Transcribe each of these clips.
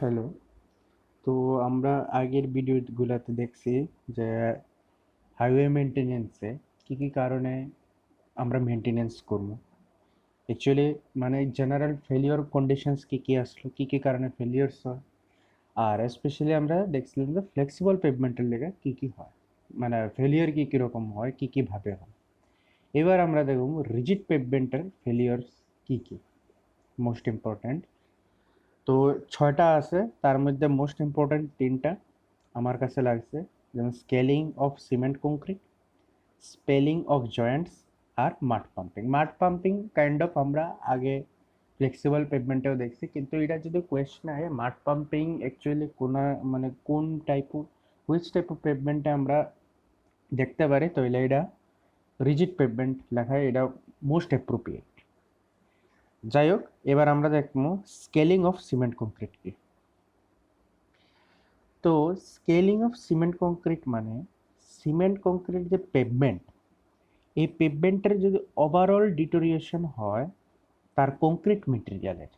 Hello. তো আমরা আগের ভিডিওগুলোতে দেখছি যে হাইওয়ে মেনটেনেন্সে কি কারণে আমরা মেনটেনেন্স করবো। অ্যাকচুয়ালি মানে জেনারেল ফেলিওর কন্ডিশনস কি আসলো, কি কারণে ফেলিওরস হয়। আর স্পেশালি আমরা দেখছিলাম যে ফ্লেক্সিবল পেভমেন্টের লেগে কি হয়, মানে ফেলিওর কি রকম হয়, কি ভাবে হয়। এবার আমরা দেখব রিজিড পেভমেন্টের ফেলিওরস কি মোস্ট ইম্পর্ট্যান্ট। তো 6টা আছে, তার মধ্যে মোস্ট ইম্পর্ট্যান্ট 3টা আমার কাছে লাগছে, যেমন scaling of cement concrete, spalling of joints, আর mud pumping. Mud pumping kind of আমরা আগে ফ্লেক্সিবল পেভমেন্টেও দেখছি, কিন্তু এটা যদি কোয়েশ্চেন হয় মাড পাম্পিং অ্যাকচুয়ালি মানে কোন টাইপ, হুইচ টাইপ অফ পেভমেন্টে আমরা দেখতে পারি, তাহলে এটা রিজিড পেভমেন্ট লেখায় এটা মোস্ট অ্যাপ্রোপ্রিয়েট। যাই হোক, এবার আমরা দেখবো স্কেলিং অফ সিমেন্ট কংক্রিট কি। তো স্কেলিং অফ সিমেন্ট কংক্রিট মানে সিমেন্ট কংক্রিট যে পেভমেন্ট, এই পেভমেন্টের যদি ওভারঅল ডিটোরিয়েশন হয় তার কংক্রিট মেটেরিয়ালের,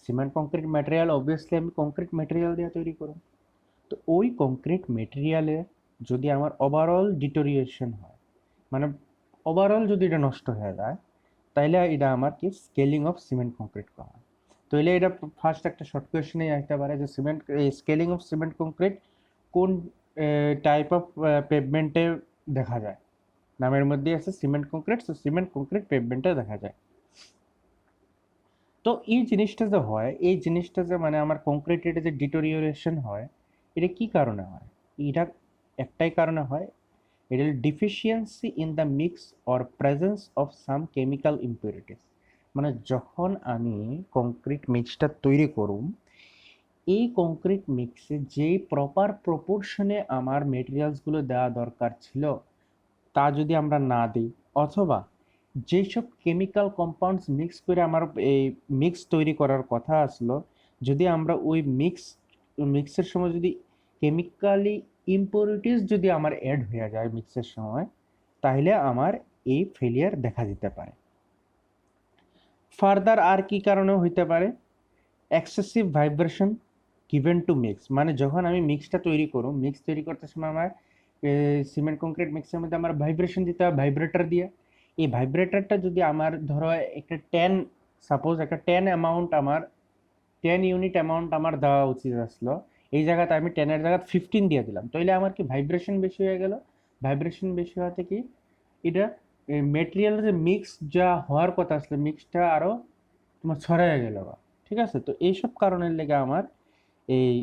সিমেন্ট কংক্রিট ম্যাটেরিয়াল অবভিয়াসলি আমি কংক্রিট ম্যাটেরিয়াল দিয়ে তৈরি করব। তো ওই কংক্রিট ম্যাটেরিয়ালের যদি আমার ওভারঅল ডিটোরিয়েশন হয়, মানে ওভারঅল যদি এটা নষ্ট হয়ে যায়, তাইলে এটা আমার কি স্কেলিং অফ সিমেন্ট কংক্রিট করা হয়। তাহলে এটা ফার্স্ট একটা শর্ট কোয়েশ্চেনে আসতে পারে যে স্কেলিং অফ সিমেন্ট কংক্রিট কোন টাইপ অফ পেভমেন্টে দেখা যায়। নামের মধ্যে আছে সিমেন্ট কংক্রিট, তো সিমেন্ট কংক্রিট পেভমেন্টে দেখা যায়। তো এই জিনিসটা যে হয়, এই জিনিসটা যে মানে আমার কংক্রিটের যে ডিটোরিওরেশন হয়, এটা কি কারণে হয়? এটা একটাই কারণে হয়, এটা deficiency in the mix or presence of some chemical impurities. মানে যখন আমি কংক্রিট মিক্সটা তৈরি করুম, এই কংক্রিট মিক্সে যেই প্রপার প্রপোর্শনে আমার মেটেরিয়ালসগুলো দেওয়া দরকার ছিল তা যদি আমরা না দিই, অথবা যেসব কেমিক্যাল কম্পাউন্ডস মিক্স করে আমার এই মিক্স তৈরি করার কথা আসলো, যদি আমরা ওই মিক্সের সময় যদি কেমিক্যালি ইম্পিউরিটিস যদি আমার অ্যাড হয়ে যায় মিক্সের সময়, তাহলে আমার এই ফেলিয়ার দেখা দিতে পারে। ফার্দার আর কি কারণে হইতে পারে? Excessive vibration given to mix, মানে যখন আমি মিক্সটা তৈরি করব, মিক্স তৈরি করতে সময় আমার সিমেন্ট কংক্রিট মিক্সের মধ্যে আমার ভাইব্রেশন দিতে হয় ভাইব্রেটর দিয়ে। এই ভাইব্রেটরটা যদি আমার ধরো একটা সাপোজ একটা 10 অ্যামাউন্ট আমার 10 ইউনিট অ্যামাউন্ট আমার দেওয়া উচিত আসলো, এই জায়গাতে আমি 10-এর জায়গায় 15 দিয়ে দিলাম, তাইলে আমার কি ভাইব্রেশন বেশি হয়ে গেল। ভাইব্রেশন বেশি হওয়াতে কি এটা মেটেরিয়ালের যে মিক্স যা হওয়ার কথা আসলে মিক্সটা আরও তোমার ছড়াইয়া গেল বা। ঠিক আছে, তো এইসব কারণের লেগে আমার এই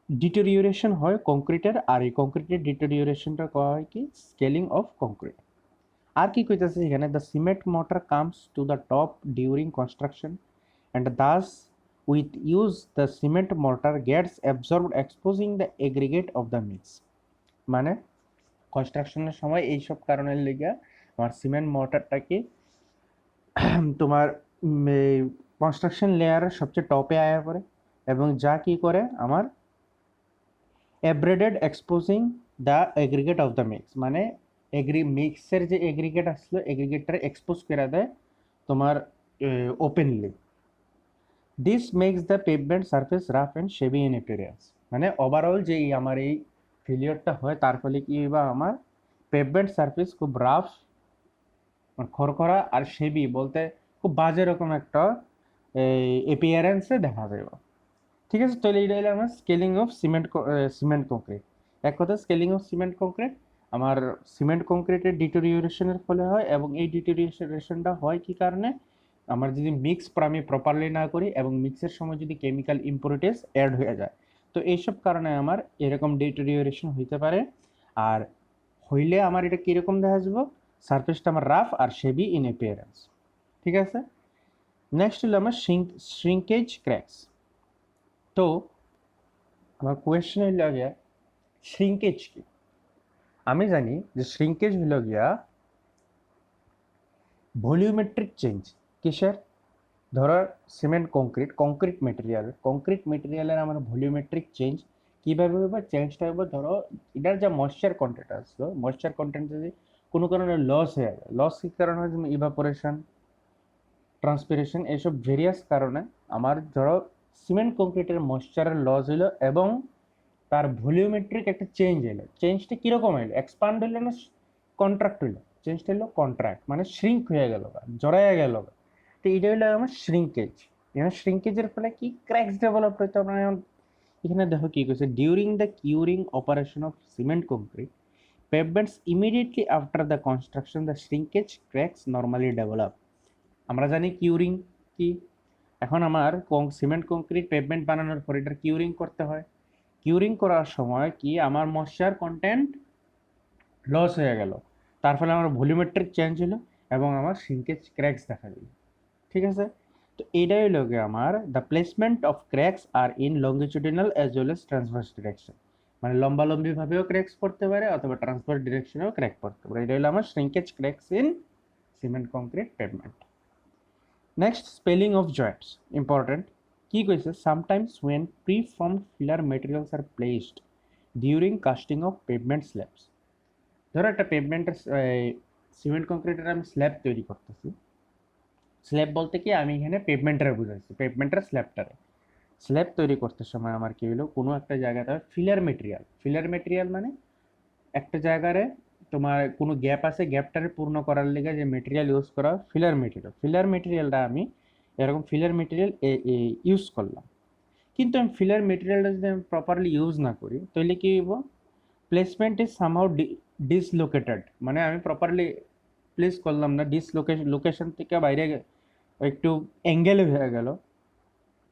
ডিটোরিওরেশন হয় কংক্রিটের, আর এই কংক্রিটের ডিটোরিওরেশনটা করা হয় কি স্কেলিং অফ কংক্রিট। আর কি কইতেছে এখানে, the cement mortar comes to the top during construction and thus with use the cement mortar gets absorbed exposing the aggregate of the mix. মানে কনস্ট্রাকশনের সময় এইসব কারণের লেগে আমার সিমেন্ট মোটরটাকে তোমার কনস্ট্রাকশন লেয়ারের সবচেয়ে টপে আয়া পড়ে, এবং যা কি করে আমার abraded exposing the aggregate of the mix, মানে মিক্সের যে এগ্রিগেট আসলো এগ্রিগেটটা এক্সপোজ করে দেয় তোমার openly. This makes the pavement surface rough and shabby in appearance. মানে ওভারঅল যে আমার এই ফেলিয়ারটা হয় তার ফলে কি বা আমার পেভমেন্ট সারফেস খুব রাফ, খড়খড়া আর শেবি বলতে খুব বাজে রকম একটা এপিয়ারেন্সে দেখা যাবে। ঠিক আছে, তাহলে এটা হলো আমার স্কেলিং অফ সিমেন্ট কংক্রিট। এক কথা স্কেলিং অফ সিমেন্ট কংক্রিট আমার সিমেন্ট কংক্রিটের ডিটোরিওরেশনের ফলে হয়, এবং এই ডিটোরিওরেশনটা হয় কি কারণে, আমার যদি মিক্স আমি প্রপারলি না করি এবং মিক্সের সময় যদি কেমিক্যাল ইম্পুরিটিস অ্যাড হয়ে যায়, তো এইসব কারণে আমার এরকম ডিটোরিওরেশন হইতে পারে। আর হইলে আমার এটা কীরকম দেখা যাবো, সারফেসটা আমার রাফ আর শেবি ইন অ্যাপিয়ারেন্স। ঠিক আছে, নেক্সট হলো আমার শ্রিঙ্কেজ ক্র্যাকস। তো আমার কোয়েশ্চেন হইল গিয়া শ্রিঙ্কেজ কি। আমি জানি যে শ্রিঙ্কেজ হইল গিয়া ভলিউমেট্রিক চেঞ্জ। কিসের? ধরো সিমেন্ট কংক্রিট মেটেরিয়ালের আমার ভলিউমেট্রিক চেঞ্জ কীভাবে হবে, চেঞ্জটা হবে ধরো এটার যা ময়েশ্চার কন্টেন্ট আসলো, ময়েশ্চার কন্টেন্ট যদি কোনো কারণে লস হয়ে যায়, লস কী কারণে হয়, যেমন ইভাপোরেশন, ট্রান্সপিরেশন, এইসব ভেরিয়াস কারণে আমার ধরো সিমেন্ট কংক্রিটের ময়েশ্চারের লস হইলো এবং তার ভলিউমেট্রিক একটা চেঞ্জ এলো। চেঞ্জটা কিরকম এলো? এক্সপান্ড হইলো না কন্ট্রাক্ট হইলো? চেঞ্জটা হলো কন্ট্রাক্ট, মানে শ্রিঙ্ক হয়ে গেল বা জড়াইয়া গেল। তো এটা হলো আমার শ্রিঙ্কেজ। এখানে শ্রিঙ্কেজের ফলে কি ক্র্যাকস ডেভেলপ হইতো। আমরা এখানে দেখো কি কইছে, during the curing operation of cement concrete pavements immediately after the construction the shrinkage cracks normally develop। আমরা জানি কিউরিং কি। এখন আমার সিমেন্ট কংক্রিট পেভমেন্ট বানানোর পর এটা কিউরিং করতে হয়। কিউরিং করার সময় কি আমার ময়েশ্চার কন্টেন্ট লস হয়ে গেল, তার ফলে আমার ভলিউমেট্রিক চেঞ্জ হলো এবং আমার শ্রিঙ্কেজ ক্র্যাকস দেখা দিল। ঠিক আছে, তো এইটাই হলো গিয়ে আমার দ্য প্লেসমেন্ট অফ ক্র্যাকস আর in longitudinal as well as transverse direction, মানে লম্বালম্বি ভাবেও ক্র্যাকস পড়তে পারে অথবা ট্রান্সভার্স ডিরেকশনেও ক্র্যাক পড়তে পারে। এটা হলো আমার shrinkage cracks in cement concrete pavement. Next, spalling of joints important. কি কইছে, sometimes when preformed filler materials are placed during casting of pavement slabs. ধরো একটা পেভমেন্টের সিমেন্ট কংক্রিটের আমি স্ল্যাব তৈরি করতেছি। স্ল্যাব বলতে কি আমি এখানে পেভমেন্টারে বুঝাচ্ছি, পেভমেন্টার স্ল্যাবটারে। স্ল্যাব তৈরি করতে সময় আমার কি হলো, কোনো একটা জায়গাতে ফিলার মেটেরিয়াল, ফিলার মেটেরিয়াল মানে একটা জায়গায় তোমার কোনো গ্যাপ আছে, গ্যাপটারে পূর্ণ করার লেগে যে মেটেরিয়াল ইউজ করা হয় ফিলার মেটেরিয়াল। ফিলার মেটেরিয়ালটা আমি এরকম ফিলার মেটেরিয়াল ইউজ করলাম। কিন্তু আমি ফিলার মেটেরিয়ালটা যদি আমি প্রপারলি ইউজ না করি তাহলে কি হইব, প্লেসমেন্ট ইজ সামহাউ ডিসলোকেটেড, মানে আমি প্রপারলি প্লেস করলাম না, লোকেশন থেকে বাইরে একটু অ্যাঙ্গেলে হয়ে গেল,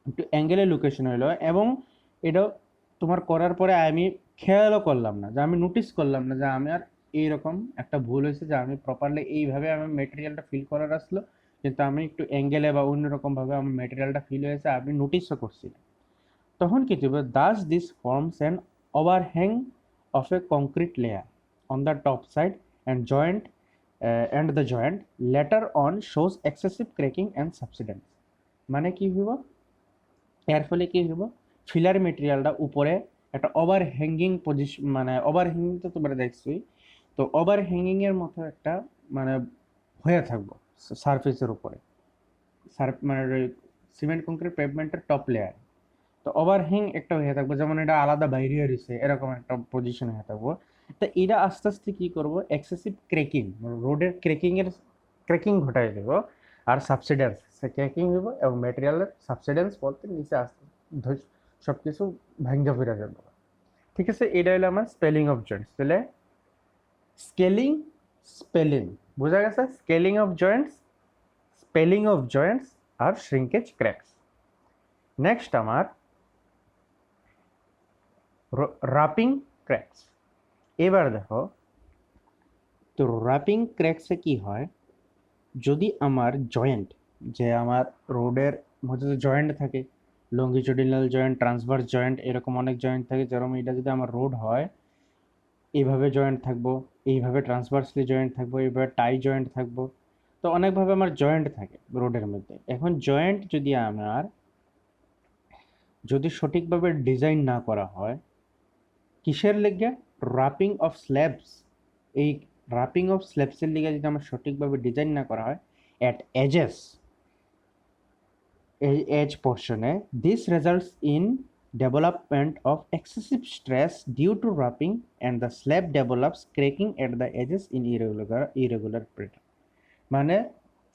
একটু অ্যাঙ্গেলে লোকেশন হইলো। এবং এটা তোমার করার পরে আমি খেয়ালও করলাম না, যে আমি নোটিস করলাম না যে আমি আর এইরকম একটা ভুল হয়েছে, যে আমি প্রপারলি এইভাবে আমার মেটেরিয়ালটা ফিল করার আসলো, কিন্তু আমি একটু অ্যাঙ্গেলে বা অন্যরকমভাবে আমার মেটেরিয়ালটা ফিল হয়েছে, আমি নোটিসও করছি না। তখন কি হবে, thus this forms an overhang of a concrete layer on the top side and joint and the joint later on shows excessive cracking and subsidence. মানে কি হইব, এর ফলে কি হইব, ফিলার মেটেরিয়ালটা উপরে একটা ওভার হ্যাঙ্গিং পজিশন, মানে ওভার হ্যাঙ্গিং তো তোমরা দেখছোই, তো ওভার হ্যাঙ্গিং এর মতো একটা মানে হয়ে থাকবো সারফেসের উপরে, মানে সিমেন্ট কংক্রিট পেভমেন্টের টপ লেয়ার। তো ওভারহ্যাং একটা হয়ে থাকবো, যেমন এটা আলাদা বাইরে রয়েছে এরকম একটা পজিশন হয়ে থাকবো। তো এটা আস্তে আস্তে কি করব, এক্সেসিভ ক্র্যাকিং, রোডের ক্র্যাকিং ঘটাই দেব। আর সাবসিডেন্স ক্র্যাকিং হইব এবং মেটেরিয়ালের সাবসিডেন্স বলতে নিচে আস্তে সব কিছু ভাঙ্গা ফিরে যাবে। ঠিক আছে, এটা হলো আমার স্পেলিং অফ জয়েন্টস। তাহলে স্কেলিং, স্পেলিং বোঝা গেছে, scaling of joints, spalling of joints আর শ্রিঙ্কেজ ক্র্যাকস। নেক্সট আমার রাপিং ক্র্যাকস। এবার দেখো, তো রাপিং ক্র্যাকসে কি হয়, যদি আমার জয়েন্ট, যে আমার রোডের মধ্যে তো জয়েন্ট থাকে, লঙ্গিচুডিনাল জয়েন্ট, ট্রান্সভার্স জয়েন্ট, এরকম অনেক জয়েন্ট থাকে। যেরকম এটা যদি আমার রোড হয়, এইভাবে জয়েন্ট থাকবো, এইভাবে ট্রান্সভার্সলি জয়েন্ট থাকবো, এইভাবে টাই জয়েন্ট থাকবো। তো অনেকভাবে আমার জয়েন্ট থাকে রোডের মধ্যে। এখন জয়েন্ট যদি আমার যদি সঠিকভাবে ডিজাইন না করা হয়, কিসের লেগে, রাপিং অফ স্ল্যাবস, এই রাপিং অফ স্ল্যাবসের লিগে যদি আমার সঠিকভাবে ডিজাইন না করা হয় অ্যাট এজেস, এই এজ পোর্শনে, this results in development of excessive stress due to wrapping and the slab develops cracking at the edges in irregular pattern। মানে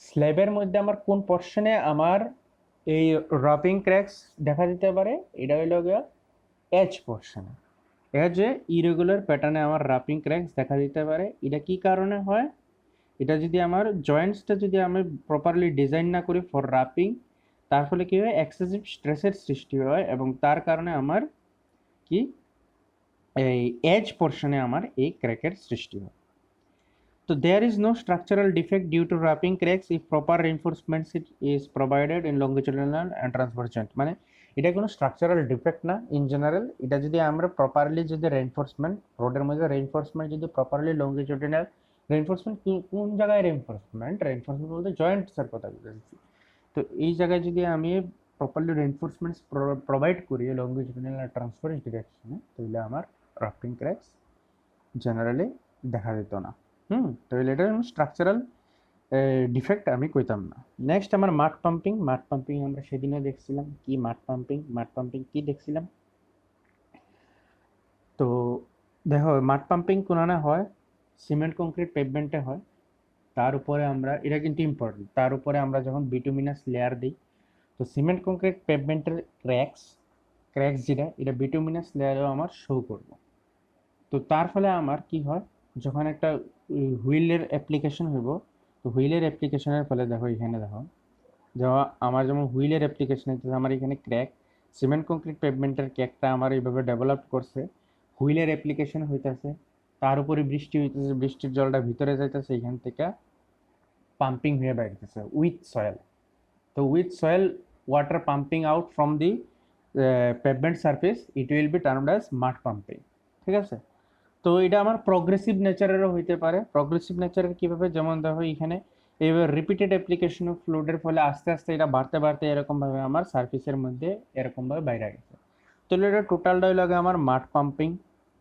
স্ল্যাবের মধ্যে আমার কোন পোর্শনে আমার এই রাপিং ক্র্যাকস দেখা দিতে পারে, এটা হইল গিয়া এজ পোর্শনে। এটা যে ইরেগুলার প্যাটার্নে আমার রাপিং ক্র্যাকস দেখা দিতে পারে, এটা কি কারণে হয়, এটা যদি আমার জয়েন্টসটা যদি আমি প্রপারলি ডিজাইন না করি ফর রাপিং, তার ফলে কি হয়, এক্সেসিভ স্ট্রেসের সৃষ্টি হয় এবং তার কারণে আমার কি এই এজ পোর্শনে আমার এই ক্র্যাকের সৃষ্টি হয়। তো there is no structural defect due to warping cracks if proper reinforcements is provided in longitudinal and transverse joint. মানে এটা কোনো স্ট্রাকচারাল ডিফেক্ট না ইন জেনারেল। এটা যদি আমরা প্রপারলি যদি রেইনফোর্সমেন্ট, রোডের মধ্যে রেইনফোর্সমেন্ট যদি প্রপারলি লঙ্গিচুডিনাল রেইনফোর্সমেন্ট, কোন জায়গায় রেইনফোর্সমেন্ট, রেইনফোর্সমেন্ট বলতে জয়েন্টসের কথা বলছি। তো এই জায়গায় যদি আমি প্রপারলি রেইনফোর্সমেন্টস প্রোভাইড করি লঙ্গিচুডিনাল আর ট্রান্সভার্স ডিরেকশনে, তাহলে আমার রাপিং ক্র্যাকস জেনারেলি দেখা দিত না। তাহলে এটা স্ট্রাকচারাল ডিফেক্ট আমি কইতাম না। নেক্সট আমার মাড পাম্পিং আমরা সেদিনও দেখছিলাম কি মাড পাম্পিং কি দেখছিলাম। তো দেখো মাড পাম্পিং কোনানে হয় সিমেন্ট কংক্রিট পেভমেন্টে হয়। তার উপরে আমরা এটা কিন্তু ইম্পর্টেন্ট, তার উপরে আমরা যখন বিটুমিনাস লেয়ার দিই, তো সিমেন্ট কংক্রিট পেভমেন্টের ক্র্যাক্স ক্র্যাক্স যেটা এটা বিটুমিনাস লেয়ারেও আমার শো করবো। তো তার ফলে আমার কি হয়, যখন একটা হুইলের অ্যাপ্লিকেশন হইব, তো হুইলের অ্যাপ্লিকেশনের ফলে দেখো এখানে দেখো, যেমন আমার যেমন হুইলের অ্যাপ্লিকেশন হইতেছে আমার এখানে ক্র্যাক, সিমেন্ট কংক্রিট পেভমেন্টের ক্র্যাকটা আমার এইভাবে ডেভেলপ করছে, হুইলের অ্যাপ্লিকেশন হইতেছে, তার উপরে বৃষ্টি হইতেছে, বৃষ্টির জলটা ভিতরে যাইতেছে, এখান থেকে পাম্পিং হয়ে বাইরেতেছে উইথ সয়েল। তো with soil water pumping out from the pavement surface it will be termed as মাড pumping. ঠিক আছে। তো এটা আমার প্রগ্রেসিভ নেচারেরও হইতে পারে। প্রগ্রেসিভ নেচারের কীভাবে, যেমন দেখো এখানে এইভাবে রিপিটেড অ্যাপ্লিকেশন অফ ফ্লুইডের ফলে আস্তে আস্তে এটা বাড়তে বাড়তে এরকমভাবে আমার সার্ফেসের মধ্যে এরকমভাবে বাইরে গেছে। তো এটা টোটালটা লাগে আমার মাড পাম্পিং।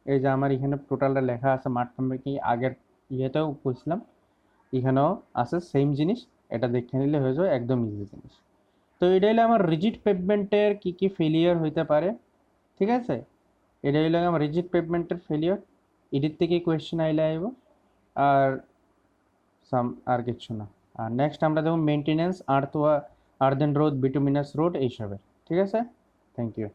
এই যে আমার এখানে টোটালটা লেখা আছে মাড পাম্পিং, কি আগের ইয়েতেও বুঝলাম, এখানেও আছে সেম জিনিস, এটা দেখে নিলে হয়ে যাবে একদম ইজি জিনিস। তো এটা হলে আমার রিজিড পেভমেন্টের কি কি ফেলিয়ার হইতে পারে। ঠিক আছে, এটা হইলে আমার রিজিড পেভমেন্টের ফেলিয়ার, এটির থেকে কোয়েশ্চেন আইলে আইব। আর আর কিছু না। আর নেক্সট আমরা দেখব মেনটেনেন্স আর্থ আর্দেন রোড বিটুমিনাস রোড এইসবের। ঠিক আছে, থ্যাংক ইউ।